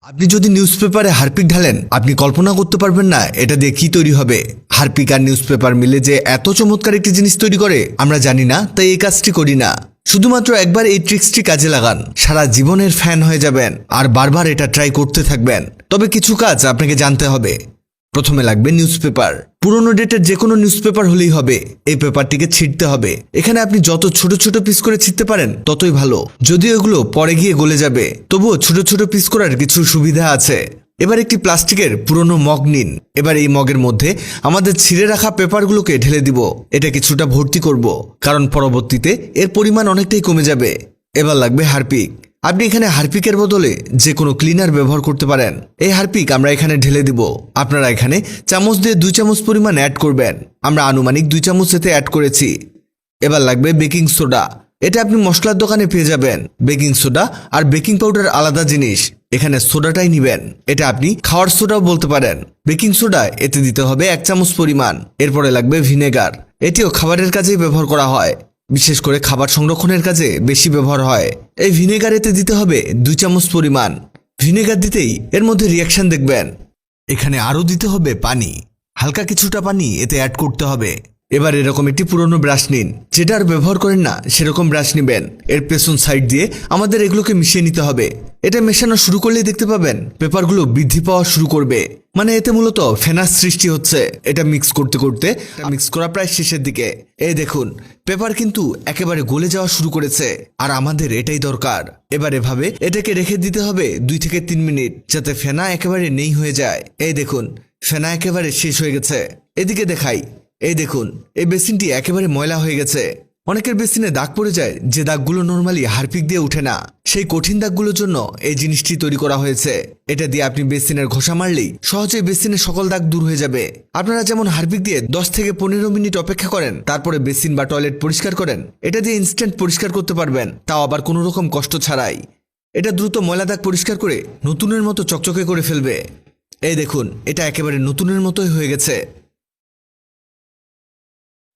আপনি যদি নিউজপেপারে হারপিক ঢালেন আপনি কল্পনা করতে পারবেন না এটা দিয়ে কি তৈরি হবে। হারপিক আর নিউজপেপার মিলে যে এত চমৎকার একটি জিনিস তৈরি করে আমরা জানি না, তাই এই কাজটি করি না। শুধুমাত্র একবার এই ট্রিক্সটি কাজে লাগান, সারা জীবনের ফ্যান হয়ে যাবেন আর বারবার এটা ট্রাই করতে থাকবেন। তবে কিছু কাজ আপনাকে জানতে হবে। প্রথমে লাগবে নিউজপেপার। পুরনো ডেটের যে কোনো নিউজপেপার হলেই হবে। এই পেপারটিকে ছিঁড়তে হবে। এখানে আপনি যত ছোট ছোট পিস করে ছিঁড়তে পারেন ততই ভালো, যদিও এগুলো পরে গিয়ে গলে যাবে, তবুও ছোট ছোট পিস করার কিছু সুবিধা আছে। এবার একটি প্লাস্টিকের পুরনো মগ নিন। এবার এই মগের মধ্যে আমাদের ছিঁড়ে রাখা পেপারগুলোকে ঢেলে দিব। এটা কিছুটা ভর্তি করব, কারণ পরবর্তীতে এর পরিমাণ অনেকটাই কমে যাবে। এবার লাগবে হারপিক। আপনি এখানে হারপিকের বদলে যে কোনো ক্লিনার ব্যবহার করতে পারেন। এই হারপিক আমরা এখানে ঢেলে দিব। আপনারা এখানে চামচ দিয়ে 2 চামচ পরিমাণ অ্যাড করবেন। আমরা আনুমানিক 2 চামচ এতে অ্যাড করেছি। এবার লাগবে বেকিং সোডা। এটা আপনি মশলার দোকানে পেয়ে যাবেন। বেকিং সোডা আর বেকিং পাউডার আলাদা জিনিস, এখানে সোডাটাই নিবেন। এটা আপনি খাওয়ার সোডাও বলতে পারেন। বেকিং সোডা এতে দিতে হবে 1 চামচ পরিমাণ। এরপরে লাগবে ভিনেগার। এটিও খাবারের কাজেই ব্যবহার করা হয়, বিশেষ করে খাবার সংরক্ষণের কাজে বেশি ব্যবহার হয়। এই ভিনেগার এতে দিতে হবে 2 চামচ পরিমাণ। ভিনেগার দিতেই এর মধ্যে রিয়াকশন দেখবেন। এখানে আরও দিতে হবে পানি, হালকা কিছুটা পানি এতে অ্যাড করতে হবে। এবার এরকম একটি পুরনো ব্রাশ নিন, যেটা আর ব্যবহার করেন না সেরকম ব্রাশ নেবেন। এর পেছন সাইড দিয়ে আমাদের এগুলোকে মিশিয়ে নিতে হবে। এটা মেশানো শুরু করলেই দেখতে পাবেন পেপারগুলো বৃদ্ধি পাওয়া শুরু করবে, মানে এতে মূলত ফেনাস সৃষ্টি হচ্ছে। এটা মিক্স করতে করতে মিক্স করা প্রায় শেষের দিকে। এই দেখুন পেপার কিন্তু একেবারে গলে যাওয়া শুরু করেছে, আর আমাদের এটাই দরকার। এবার এভাবে এটাকে রেখে দিতে হবে 2 থেকে 3 মিনিট, যাতে ফেনা একেবারে নেই হয়ে যায়। এই দেখুন ফেনা একেবারে শেষ হয়ে গেছে। এদিকে দেখাই, এই দেখুন এই বেসিনটি একেবারে ময়লা হয়ে গেছে। অনেকের বেসিনে দাগ পড়ে যায়, যে দাগগুলো নর্মালি হারপিক দিয়ে উঠে না। সেই কঠিন দাগগুলোর জন্য এই জিনিসটি তৈরি করা হয়েছে। এটা দিয়ে আপনি বেসিনের ঘষা মারলেই সহজেই বেসিনের সকল দাগ দূর হয়ে যাবে। আপনারা যেমন হারপিক দিয়ে 10 থেকে 15 মিনিট অপেক্ষা করেন, তারপরে বেসিন বা টয়লেট পরিষ্কার করেন, এটা দিয়ে ইনস্ট্যান্ট পরিষ্কার করতে পারবেন, তাও আবার কোনো রকম কষ্ট ছাড়াই। এটা দ্রুত ময়লা দাগ পরিষ্কার করে নতুনের মতো চকচকে করে ফেলবে। এই দেখুন এটা একেবারে নতুনের মতোই হয়ে গেছে।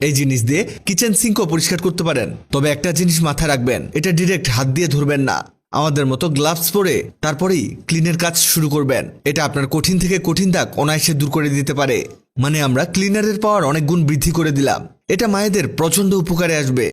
এই জিনিস দিয়ে কিচেন সিঙ্কও পরিষ্কার করতে পারেন। তবে একটা জিনিস মাথায় রাখবেন, এটা ডিরেক্ট হাত দিয়ে ধরবেন না। আমাদের মতো গ্লাভস পরে তারপরেই ক্লিনের কাজ শুরু করবেন। এটা আপনার কঠিন থেকে কঠিন দাগ অনায়াসে দূর করে দিতে পারে। মানে আমরা ক্লিনারের পাওয়ার অনেক গুণ বৃদ্ধি করে দিলাম। এটা মায়েদের প্রচণ্ড উপকারে আসবে।